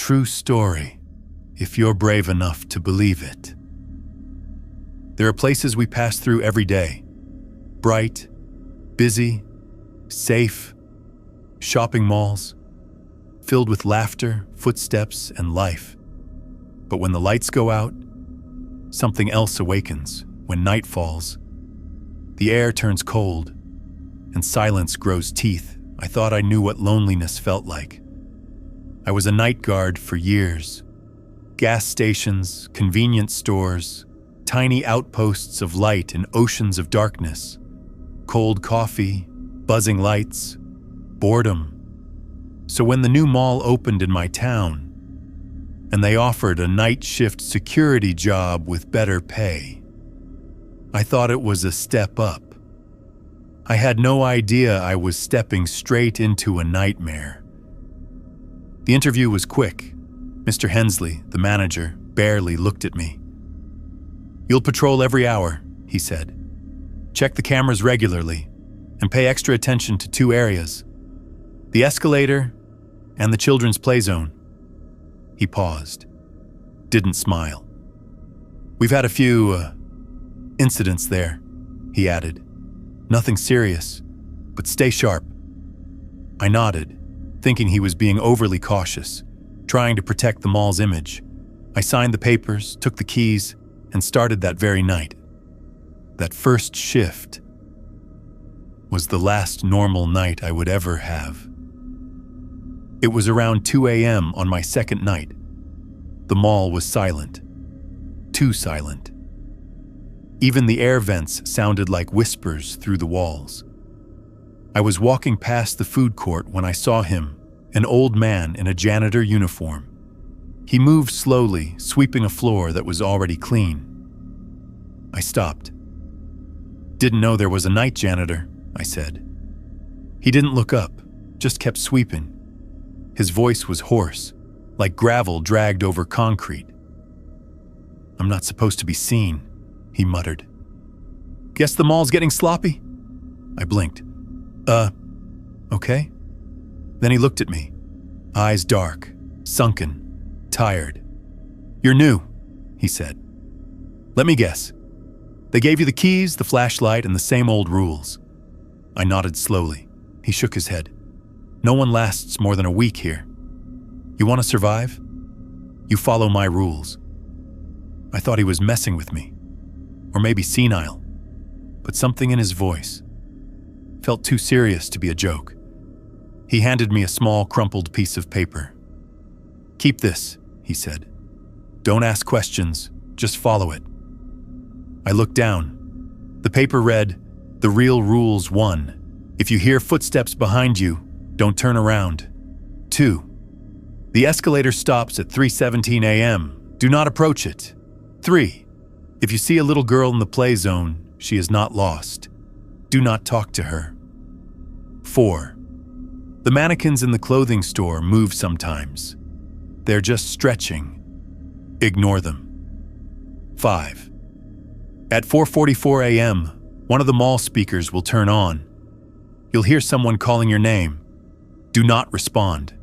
true story, if you're brave enough to believe it. There are places we pass through every day. Bright, busy, safe, shopping malls, filled with laughter, footsteps, and life. But when the lights go out, something else awakens. When night falls, the air turns cold, and silence grows teeth. I thought I knew what loneliness felt like. I was a night guard for years. Gas stations, convenience stores, tiny outposts of light in oceans of darkness. Cold coffee, buzzing lights, boredom. So when the new mall opened in my town, and they offered a night shift security job with better pay, I thought it was a step up. I had no idea I was stepping straight into a nightmare. The interview was quick. Mr. Hensley, the manager, barely looked at me. "You'll patrol every hour," he said. "Check the cameras regularly and pay extra attention to 2 areas, the escalator and the children's play zone." He paused, didn't smile. "We've had a few incidents there," he added. "Nothing serious, but stay sharp." I nodded, thinking he was being overly cautious, trying to protect the mall's image. I signed the papers, took the keys, and started that very night. That first shift was the last normal night I would ever have. It was around 2 a.m. on my second night. The mall was silent. Too silent. Even the air vents sounded like whispers through the walls. I was walking past the food court when I saw him, an old man in a janitor uniform. He moved slowly, sweeping a floor that was already clean. I stopped. "Didn't know there was a night janitor," I said. He didn't look up, just kept sweeping. His voice was hoarse, like gravel dragged over concrete. "I'm not supposed to be seen," he muttered. "Guess the mall's getting sloppy?" I blinked. Okay?" Then he looked at me, eyes dark, sunken, tired. "You're new," he said. "Let me guess. They gave you the keys, the flashlight, and the same old rules." I nodded slowly. He shook his head. "No one lasts more than a week here. You want to survive? You follow my rules." I thought he was messing with me, or maybe senile, but something in his voice felt too serious to be a joke. He handed me a small, crumpled piece of paper. "Keep this," he said. "Don't ask questions, just follow it." I looked down. The paper read, "The real rules 1. If you hear footsteps behind you, don't turn around. 2. The escalator stops at 3:17 a.m. Do not approach it. 3. If you see a little girl in the play zone, she is not lost. Do not talk to her. 4. The mannequins in the clothing store move sometimes. They're just stretching. Ignore them. 5. At 4:44 a.m., one of the mall speakers will turn on. You'll hear someone calling your name. Do not respond,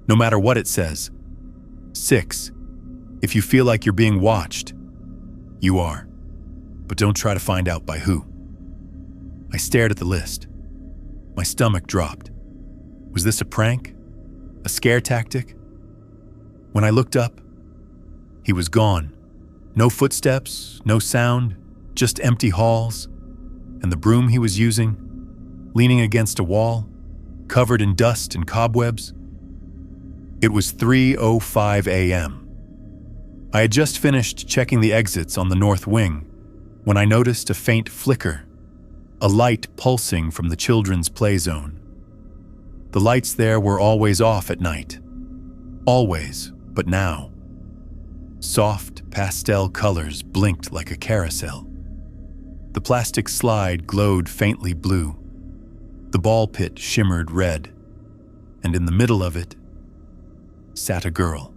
no matter what it says. 6. If you feel like you're being watched, you are, but don't try to find out by who." I stared at the list. My stomach dropped. Was this a prank? A scare tactic? When I looked up, he was gone. No footsteps, no sound, just empty halls, and the broom he was using, leaning against a wall, covered in dust and cobwebs. It was 3:05 a.m. I had just finished checking the exits on the north wing when I noticed a faint flicker, a light pulsing from the children's play zone. The lights there were always off at night. Always, but now. Soft, pastel colors blinked like a carousel. The plastic slide glowed faintly blue. The ball pit shimmered red, and in the middle of it sat a girl.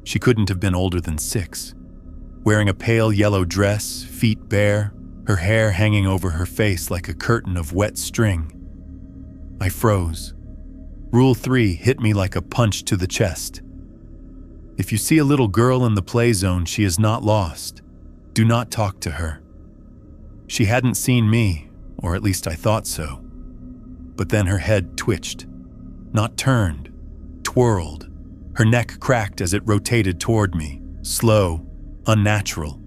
She couldn't have been older than 6, wearing a pale yellow dress, feet bare, her hair hanging over her face like a curtain of wet string. I froze. Rule 3 hit me like a punch to the chest. If you see a little girl in the play zone, she is not lost. Do not talk to her. She hadn't seen me, or at least I thought so. But then her head twitched. Not turned, twirled. Her neck cracked as it rotated toward me, slow, unnatural,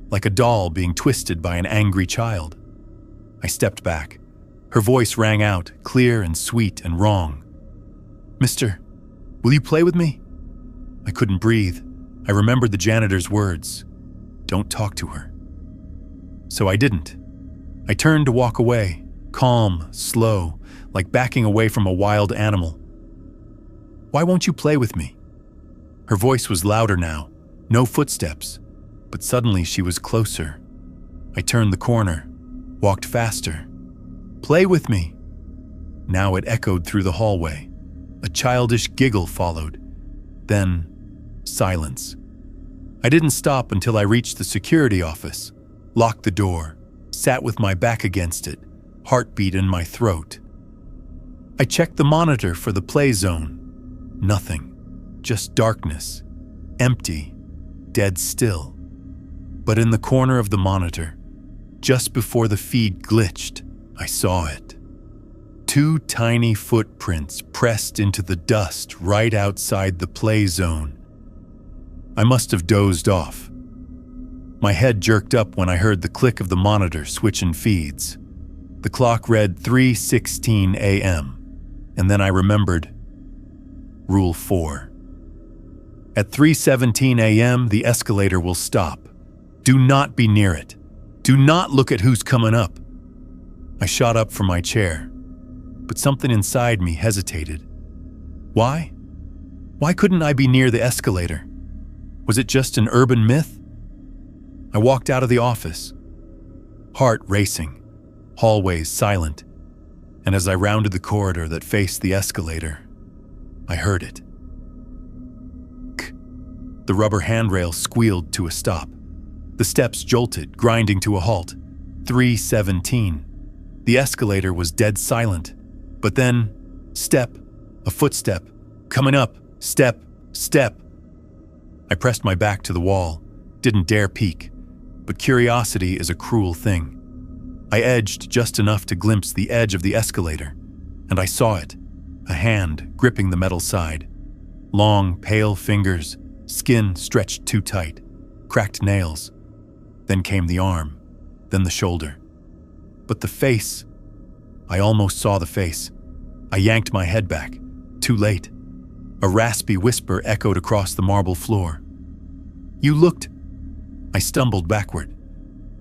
like a doll being twisted by an angry child. I stepped back. Her voice rang out, clear and sweet and wrong. "Mister, will you play with me?" I couldn't breathe. I remembered the janitor's words. Don't talk to her. So I didn't. I turned to walk away, calm, slow, like backing away from a wild animal. "Why won't you play with me?" Her voice was louder now, no footsteps, but suddenly she was closer. I turned the corner, walked faster. "Play with me." Now it echoed through the hallway. A childish giggle followed. Then, silence. I didn't stop until I reached the security office, locked the door, sat with my back against it, heartbeat in my throat. I checked the monitor for the play zone. Nothing. Just darkness. Empty. Dead still. But in the corner of the monitor, just before the feed glitched, I saw it. 2 tiny footprints pressed into the dust right outside the play zone. I must have dozed off. My head jerked up when I heard the click of the monitor switching feeds. The clock read 3:16 a.m., and then I remembered Rule 4. At 3:17 a.m., the escalator will stop. Do not be near it. Do not look at who's coming up. I shot up from my chair, but something inside me hesitated. Why? Why couldn't I be near the escalator? Was it just an urban myth? I walked out of the office, heart racing, hallways silent, and as I rounded the corridor that faced the escalator, I heard it. The rubber handrail squealed to a stop. The steps jolted, grinding to a halt. 3:17. The escalator was dead silent. But then, step, a footstep, coming up, step, step. I pressed my back to the wall, didn't dare peek, but curiosity is a cruel thing. I edged just enough to glimpse the edge of the escalator, and I saw it, a hand gripping the metal side. Long, pale fingers, skin stretched too tight, cracked nails. Then came the arm, then the shoulder. But the face, I almost saw the face. I yanked my head back, too late. A raspy whisper echoed across the marble floor. "You looked..." I stumbled backward.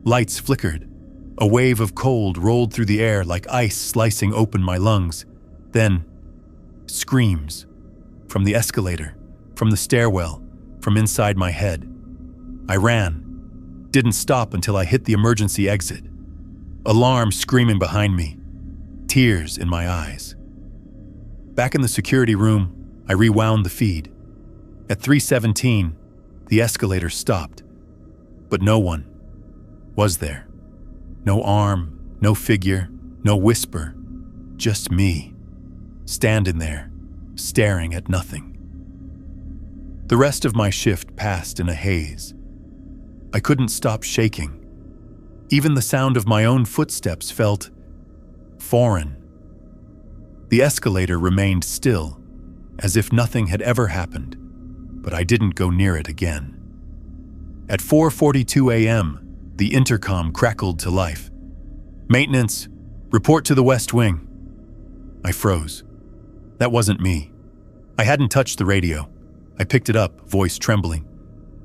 Lights flickered. A wave of cold rolled through the air like ice slicing open my lungs. Then, screams. From the escalator, from the stairwell, from inside my head. I ran. Didn't stop until I hit the emergency exit. Alarm screaming behind me. Tears in my eyes. Back in the security room, I rewound the feed. At 3:17, the escalator stopped. But no one was there. No arm, no figure, no whisper. Just me, standing there, staring at nothing. The rest of my shift passed in a haze. I couldn't stop shaking. Even the sound of my own footsteps felt foreign. The escalator remained still, as if nothing had ever happened, but I didn't go near it again. At 4:42 a.m., the intercom crackled to life. "Maintenance, report to the West Wing." I froze. That wasn't me. I hadn't touched the radio. I picked it up, voice trembling.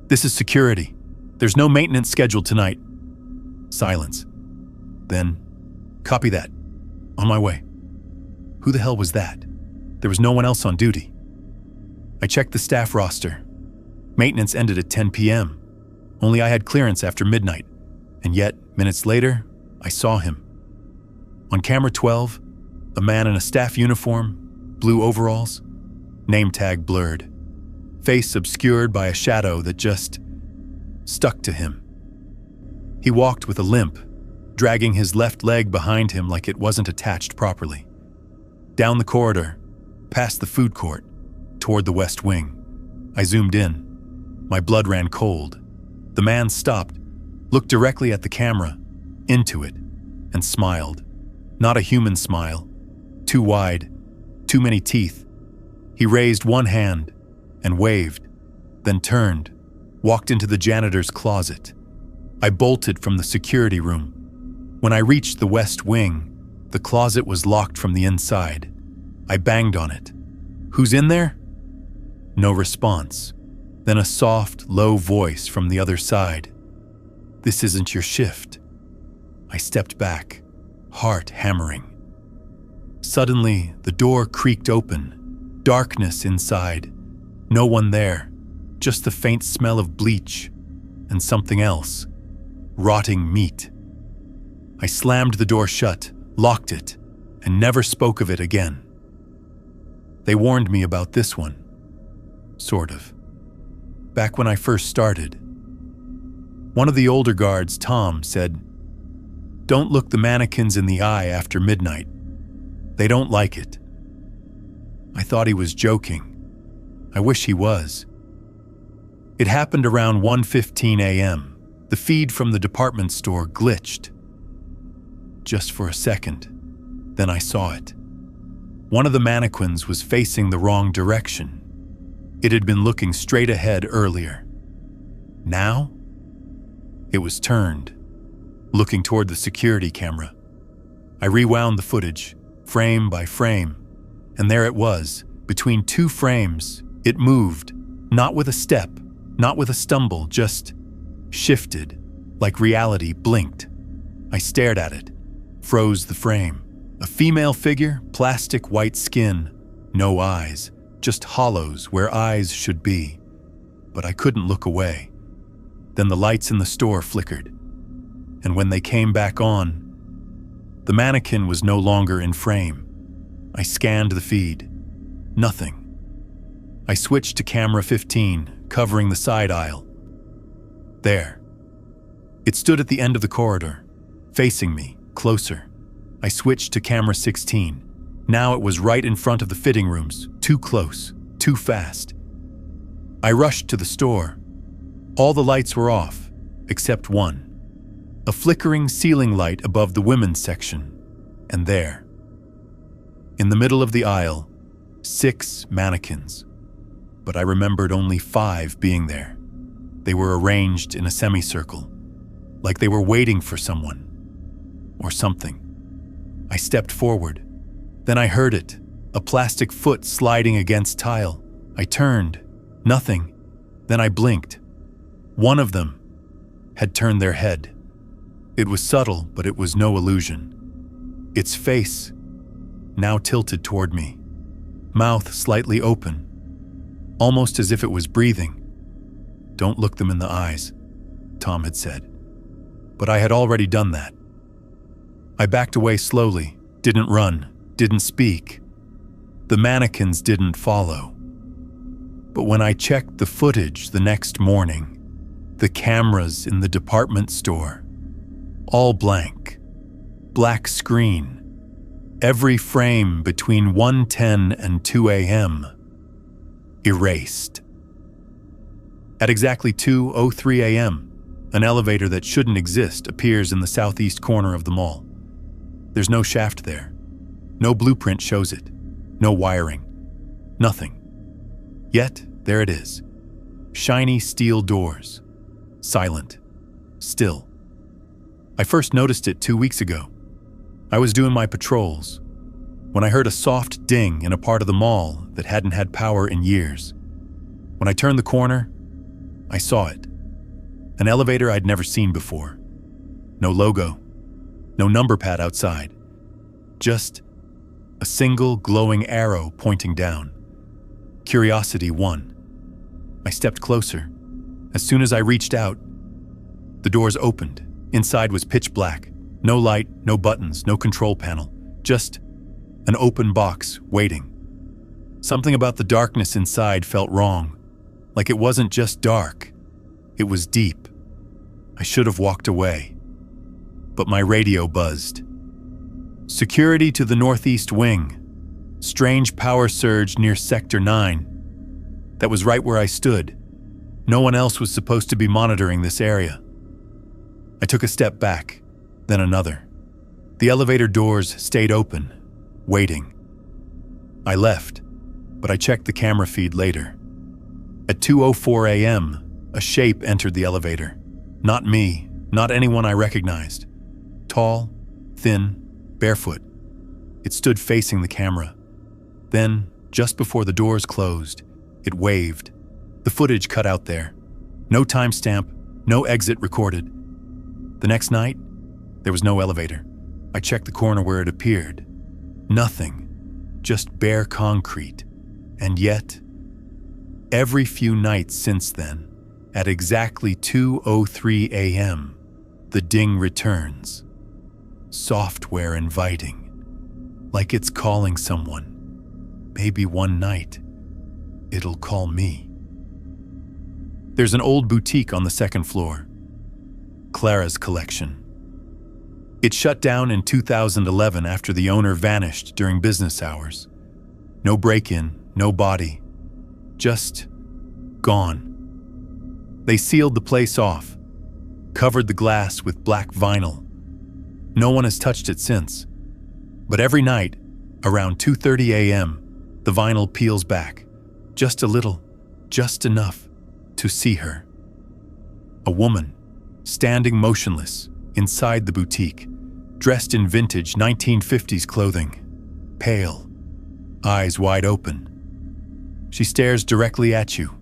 "This is security. There's no maintenance scheduled tonight." Silence. Then, "Copy that. On my way." Who the hell was that? There was no one else on duty. I checked the staff roster. Maintenance ended at 10 p.m. Only I had clearance after midnight. And yet, minutes later, I saw him. On camera 12, a man in a staff uniform, blue overalls, name tag blurred, face obscured by a shadow that just stuck to him. He walked with a limp, dragging his left leg behind him like it wasn't attached properly. Down the corridor, past the food court, toward the West Wing. I zoomed in. My blood ran cold. The man stopped, looked directly at the camera, into it, and smiled. Not a human smile. Too wide, too many teeth. He raised one hand and waved, then turned, walked into the janitor's closet. I bolted from the security room. When I reached the west wing, the closet was locked from the inside. I banged on it. "Who's in there?" No response. Then a soft, low voice from the other side. "This isn't your shift." I stepped back, heart hammering. Suddenly, the door creaked open. Darkness inside. No one there. Just the faint smell of bleach and something else. Rotting meat. I slammed the door shut, locked it, and never spoke of it again. They warned me about this one. Sort of. Back when I first started. One of the older guards, Tom, said, "Don't look the mannequins in the eye after midnight. They don't like it." I thought he was joking. I wish he was. It happened around 1:15 a.m. The feed from the department store glitched. Just for a second, then I saw it. One of the mannequins was facing the wrong direction. It had been looking straight ahead earlier. Now, it was turned, looking toward the security camera. I rewound the footage, frame by frame, and there it was, between two frames. It moved, not with a step, not with a stumble, just shifted, like reality blinked. I stared at it, froze the frame. A female figure, plastic white skin, no eyes, just hollows where eyes should be. But I couldn't look away. Then the lights in the store flickered. And when they came back on, the mannequin was no longer in frame. I scanned the feed. Nothing. I switched to camera 15, covering the side aisle. There. It stood at the end of the corridor, facing me, closer. I switched to camera 16. Now it was right in front of the fitting rooms, too close, too fast. I rushed to the store. All the lights were off, except one. A flickering ceiling light above the women's section. And there, in the middle of the aisle, 6 mannequins. But I remembered only 5 being there. They were arranged in a semicircle, like they were waiting for someone, or something. I stepped forward. Then I heard it, a plastic foot sliding against tile. I turned. Nothing. Then I blinked. One of them had turned their head. It was subtle, but it was no illusion. Its face, now tilted toward me, mouth slightly open, almost as if it was breathing. "Don't look them in the eyes," Tom had said. But I had already done that. I backed away slowly, didn't run, didn't speak. The mannequins didn't follow. But when I checked the footage the next morning, the cameras in the department store, all blank, black screen, every frame between 1:10 and 2 a.m. erased. At exactly 2:03 a.m., an elevator that shouldn't exist appears in the southeast corner of the mall. There's no shaft there. No blueprint shows it. No wiring. Nothing. Yet, there it is. Shiny steel doors. Silent. Still. I first noticed it 2 weeks ago. I was doing my patrols when I heard a soft ding in a part of the mall that hadn't had power in years. When I turned the corner, I saw it. An elevator I'd never seen before. No logo. No number pad outside. Just a single glowing arrow pointing down. Curiosity won. I stepped closer. As soon as I reached out, the doors opened. Inside was pitch black. No light, no buttons, no control panel. Just an open box, waiting. Something about the darkness inside felt wrong. Like it wasn't just dark. It was deep. I should have walked away. But my radio buzzed. Security to the northeast wing. Strange power surge near Sector 9. That was right where I stood. No one else was supposed to be monitoring this area. I took a step back, then another. The elevator doors stayed open, waiting. I left, but I checked the camera feed later. At 2:04 a.m., a shape entered the elevator. Not me, not anyone I recognized. Tall, thin, barefoot. It stood facing the camera. Then, just before the doors closed, it waved. The footage cut out there. No timestamp, no exit recorded. The next night, there was no elevator. I checked the corner where it appeared. Nothing, just bare concrete. And yet, every few nights since then, at exactly 2:03 a.m., the ding returns. Software inviting, like it's calling someone. Maybe one night, it'll call me. There's an old boutique on the second floor, Clara's Collection. It shut down in 2011 after the owner vanished during business hours. No break-in, no body, just gone. They sealed the place off, covered the glass with black vinyl. No one has touched it since. But every night, around 2:30 a.m., the vinyl peels back, just a little, just enough to see her. A woman, standing motionless inside the boutique, dressed in vintage 1950s clothing, pale, eyes wide open. She stares directly at you.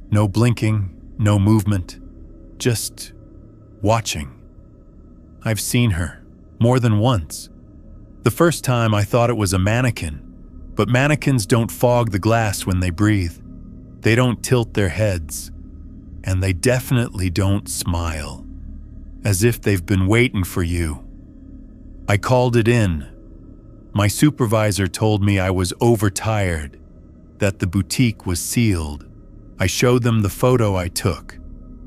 No blinking, no movement, just watching. I've seen her more than once. The first time I thought it was a mannequin, but mannequins don't fog the glass when they breathe. They don't tilt their heads, and they definitely don't smile, as if they've been waiting for you. I called it in. My supervisor told me I was overtired, that the boutique was sealed. I showed them the photo I took,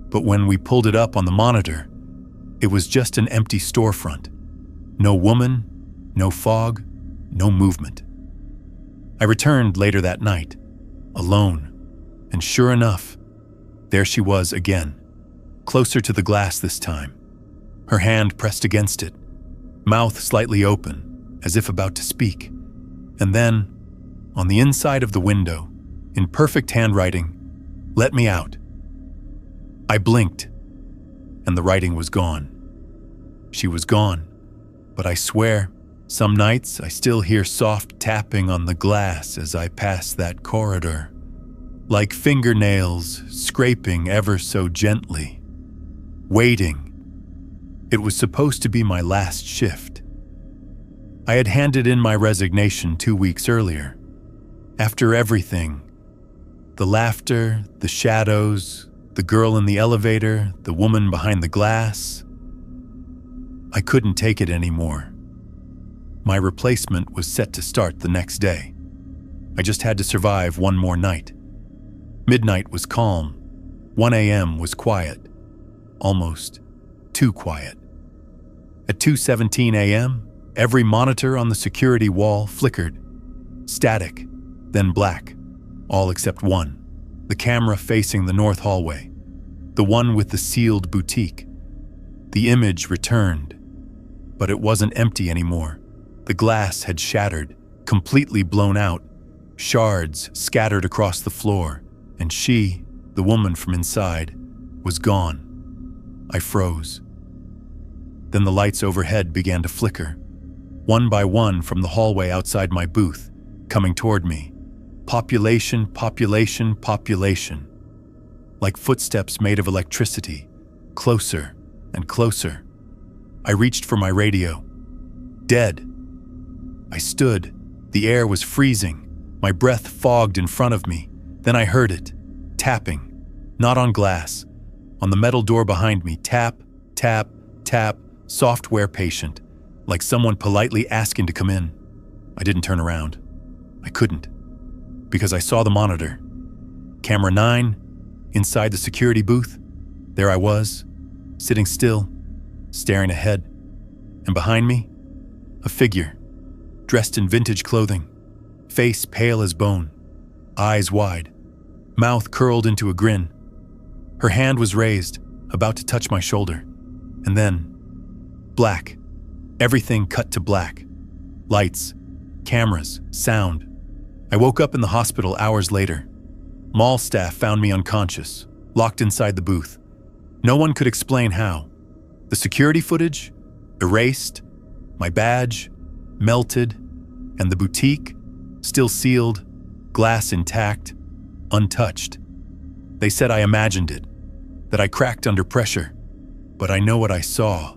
but when we pulled it up on the monitor, it was just an empty storefront. No woman, no fog, no movement. I returned later that night, alone, and sure enough, there she was again, closer to the glass this time, her hand pressed against it, mouth slightly open, as if about to speak. And then, on the inside of the window, in perfect handwriting, "Let me out." I blinked, and the writing was gone. She was gone, but I swear, some nights I still hear soft tapping on the glass as I pass that corridor, like fingernails scraping ever so gently. Waiting. It was supposed to be my last shift. I had handed in my resignation 2 weeks earlier. After everything, the laughter, the shadows, the girl in the elevator, the woman behind the glass, I couldn't take it anymore. My replacement was set to start the next day. I just had to survive one more night. Midnight was calm. 1 a.m. was quiet. Almost too quiet. At 2:17 a.m., every monitor on the security wall flickered. Static, then black, all except one. The camera facing the north hallway. The one with the sealed boutique. The image returned, but it wasn't empty anymore. The glass had shattered, completely blown out, shards scattered across the floor, and she, the woman from inside, was gone. I froze. Then the lights overhead began to flicker, one by one from the hallway outside my booth, coming toward me. Population, population, population. Like footsteps made of electricity, closer and closer. I reached for my radio. Dead. I stood. The air was freezing. My breath fogged in front of me. Then I heard it. Tapping. Not on glass. On the metal door behind me. Tap, tap, tap. Software patient. Like someone politely asking to come in. I didn't turn around. I couldn't. Because I saw the monitor. Camera 9, inside the security booth. There I was, sitting still, staring ahead. And behind me, a figure, dressed in vintage clothing, face pale as bone, eyes wide, mouth curled into a grin. Her hand was raised, about to touch my shoulder. And then, black. Everything cut to black. Lights, cameras, sound. I woke up in the hospital hours later. Mall staff found me unconscious, locked inside the booth. No one could explain how. The security footage? Erased. My badge? Melted. And the boutique? Still sealed, glass intact, untouched. They said I imagined it, that I cracked under pressure. But I know what I saw,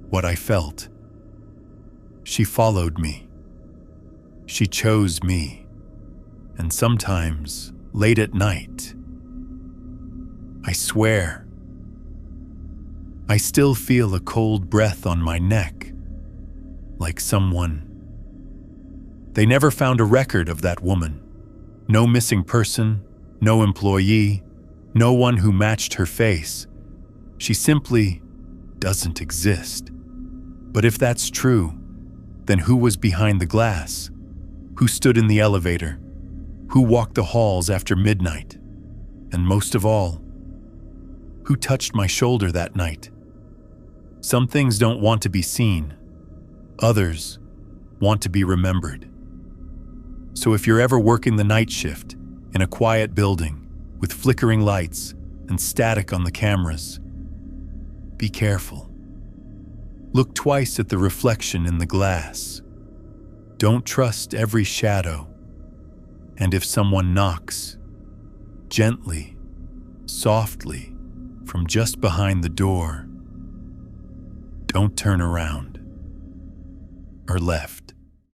what I felt. She followed me. She chose me. And sometimes, late at night, I swear, I still feel a cold breath on my neck, like someone. They never found a record of that woman. No missing person, no employee, no one who matched her face. She simply doesn't exist. But if that's true, then who was behind the glass? Who stood in the elevator? Who walked the halls after midnight? And most of all, who touched my shoulder that night? Some things don't want to be seen. Others want to be remembered. So if you're ever working the night shift in a quiet building with flickering lights and static on the cameras, be careful. Look twice at the reflection in the glass. Don't trust every shadow. And if someone knocks, gently, softly, from just behind the door, don't turn around or left.